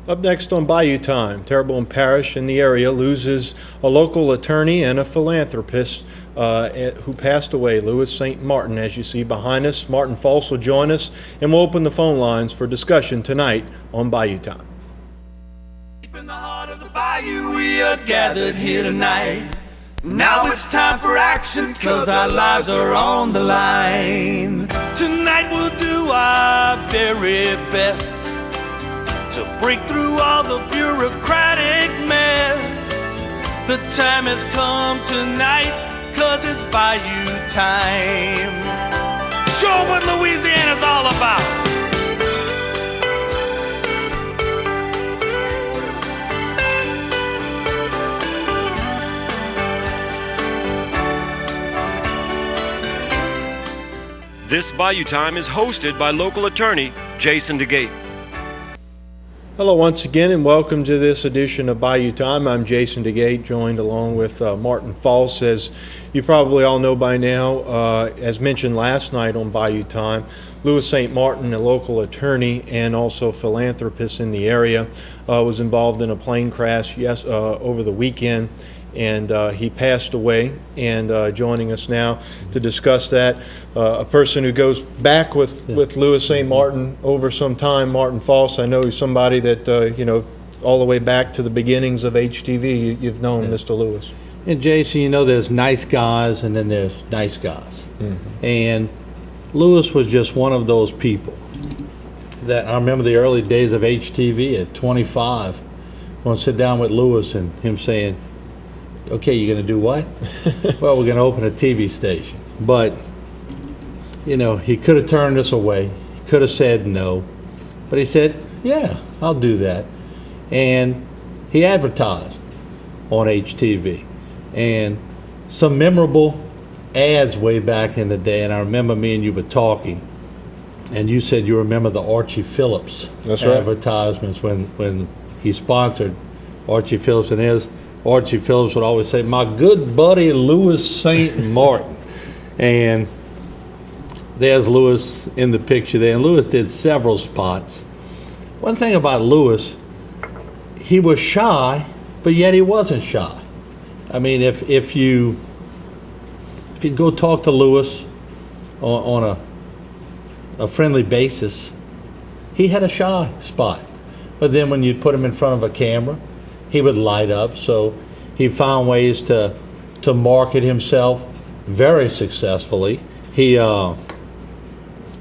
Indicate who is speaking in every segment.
Speaker 1: Up next on Bayou Time, Terrebonne Parish in the area loses a local attorney and a philanthropist who passed away, Louis St. Martin, as you see behind us. Martin Folse will join us, and we'll open the phone lines for discussion tonight on Bayou Time.
Speaker 2: Deep in the heart of the bayou, we are gathered here tonight. Now it's time for action, 'cause our lives are on the line. Tonight we'll do our very best to break through all the bureaucratic mess. The time has come tonight, 'cause it's Bayou time. Show 'em what Louisiana's all about.
Speaker 3: This Bayou Time is hosted by local attorney Jason DeGate.
Speaker 1: Hello once again, and welcome to this edition of Bayou Time. I'm Jason DeGate, joined along with Martin Folse. As you probably all know by now, as mentioned last night on Bayou Time, Louis St. Martin, a local attorney and also philanthropist in the area, was involved in a plane crash over the weekend, and he passed away. And joining us now to discuss that, a person who goes back with Louis St. Martin over some time, Martin Folse. I know he's somebody that, all the way back to the beginnings of HTV, you've known Mr. Louis.
Speaker 4: And Jason, there's nice guys and then there's nice guys. Mm-hmm. And Louis was just one of those people that I remember the early days of HTV at 25. I want to sit down with Louis and him saying, okay, you're going to do what? Well, we're going to open a TV station. But, he could have turned us away. He could have said no. But he said, yeah, I'll do that. And he advertised on HTV. And some memorable ads way back in the day, and I remember me and you were talking, and you said you remember the Archie Phillips advertisements when he sponsored Archie Phillips, and Archie Phillips would always say, my good buddy Louis St. Martin. And there's Louis in the picture there. And Louis did several spots. One thing about Louis, he was shy, but yet he wasn't shy. I mean, if you'd go talk to Louis on a friendly basis, he had a shy spot. But then when you'd put him in front of a camera, he would light up. So he found ways to market himself very successfully. He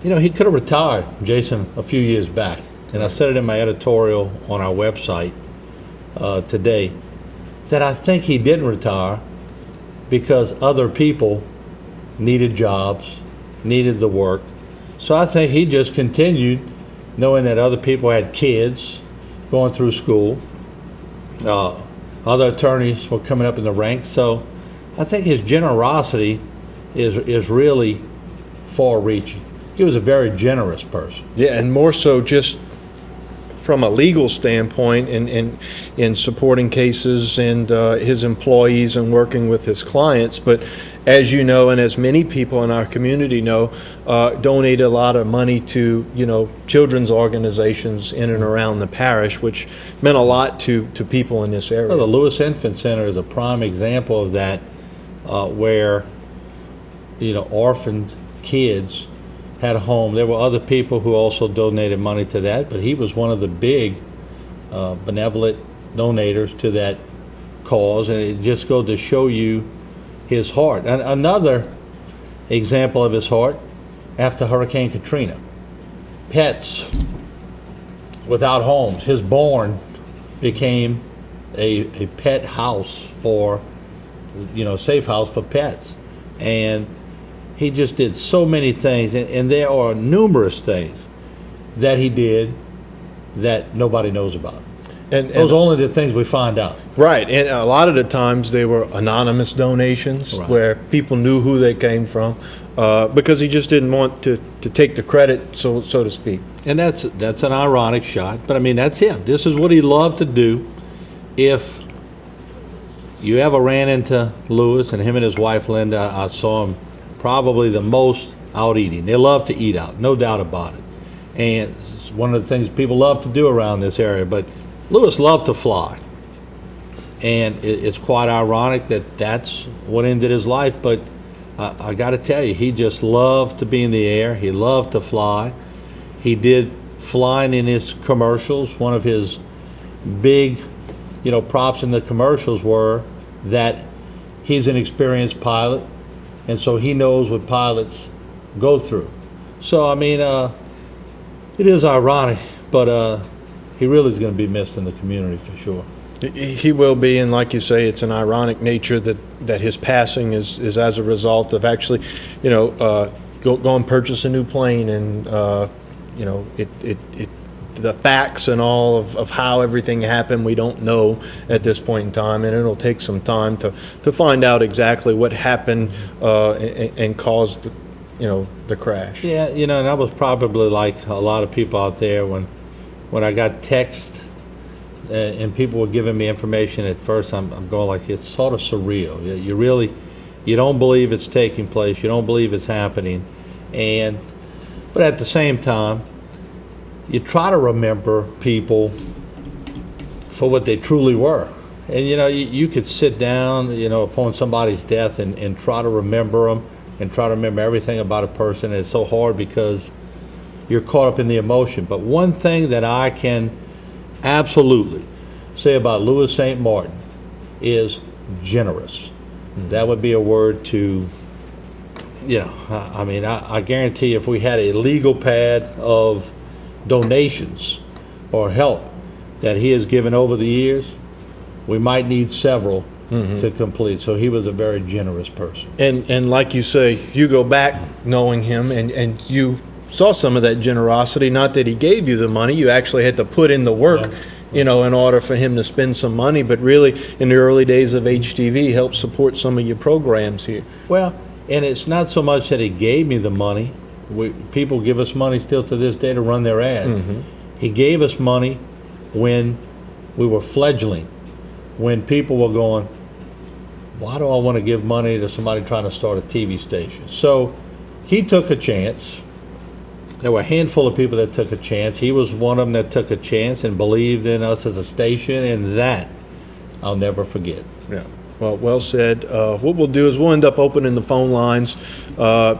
Speaker 4: he could have retired, Jason, a few years back, and I said it in my editorial on our website today, that I think he didn't retire because other people needed jobs, needed the work. So I think he just continued, knowing that other people had kids going through school. Other attorneys were coming up in the ranks, so I think his generosity is really far-reaching. He was a very generous person.
Speaker 1: Yeah, and more so just from a legal standpoint in supporting cases and his employees and working with his clients. But as you know, and as many people in our community know, donate a lot of money to children's organizations in and around the parish, which meant a lot to people in this area.
Speaker 4: Well, the Louis Infant Center is a prime example of that, where orphaned kids had a home. There were other people who also donated money to that, but he was one of the big benevolent donators to that cause, and it just goes to show you his heart. And another example of his heart, after Hurricane Katrina, pets without homes. His barn became a pet house for, safe house for pets. And he just did so many things, and there are numerous things that he did that nobody knows about. And those are only the things we find out.
Speaker 1: Right, and a lot of the times they were anonymous donations, right, where people knew who they came from, because he just didn't want to take the credit, so to speak.
Speaker 4: And that's an ironic shot, but I mean, that's him. This is what he loved to do. If you ever ran into Louis and him and his wife Linda, I saw him probably the most out eating. They love to eat out, no doubt about it. And it's one of the things people love to do around this area, but Lewis loved to fly. And it's quite ironic that that's what ended his life. But I got to tell you, he just loved to be in the air. He loved to fly. He did flying in his commercials. One of his big, props in the commercials were that he's an experienced pilot, and so he knows what pilots go through. So, I mean, it is ironic, but he really is going to be missed in the community for sure.
Speaker 1: He will be, and like you say, it's an ironic nature that his passing is as a result of actually, go and purchase a new plane, and the facts and all of how everything happened, we don't know at this point in time, and it'll take some time to find out exactly what happened and caused the crash.
Speaker 4: Yeah, and I was probably like a lot of people out there when I got text. And people were giving me information at first. I'm going like, it's sort of surreal. You don't believe it's taking place. You don't believe it's happening. But at the same time, you try to remember people for what they truly were. And you could sit down, upon somebody's death and try to remember them and try to remember everything about a person. And it's so hard because you're caught up in the emotion. But one thing that I can absolutely say about Lewis St. Martin is generous. Mm-hmm. That would be a word to, I guarantee if we had a legal pad of donations or help that he has given over the years, we might need several to complete. So he was a very generous person.
Speaker 1: And like you say, you go back knowing him, and you saw some of that generosity. Not that he gave you the money, you actually had to put in the work, in order for him to spend some money. But really, in the early days of HTV, helped support some of your programs here.
Speaker 4: Well, and it's not so much that he gave me the money. People give us money still to this day to run their ad. Mm-hmm. He gave us money when we were fledgling, when people were going, why do I want to give money to somebody trying to start a TV station? So he took a chance. There were a handful of people that took a chance. He was one of them that took a chance and believed in us as a station, and that I'll never forget.
Speaker 1: Yeah. Well said. What we'll do is we'll end up opening the phone lines. A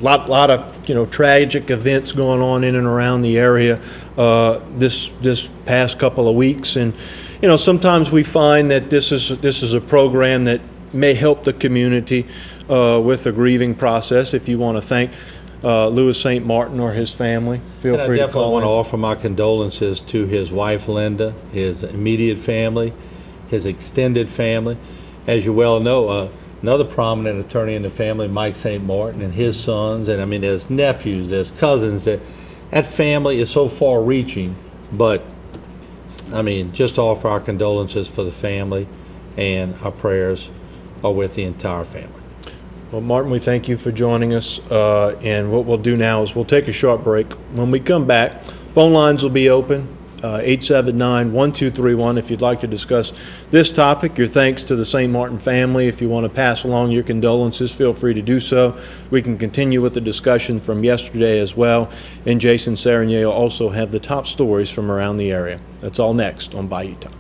Speaker 1: lot of tragic events going on in and around the area this past couple of weeks, and sometimes we find that this is a program that may help the community with the grieving process. If you want to thank Lewis St. Martin or his family, feel free to call in. I
Speaker 4: definitely want to offer my condolences to his wife Linda, his immediate family, his extended family. As you well know, another prominent attorney in the family, Mike St. Martin, and his sons, and there's nephews, there's cousins. That family is so far-reaching, but just to offer our condolences for the family, and our prayers are with the entire family.
Speaker 1: Well, Martin, we thank you for joining us, and what we'll do now is we'll take a short break. When we come back, phone lines will be open, 879-1231 if you'd like to discuss this topic. Your thanks to the St. Martin family. If you want to pass along your condolences, feel free to do so. We can continue with the discussion from yesterday as well, and Jason Serenier will also have the top stories from around the area. That's all next on Bayou Time.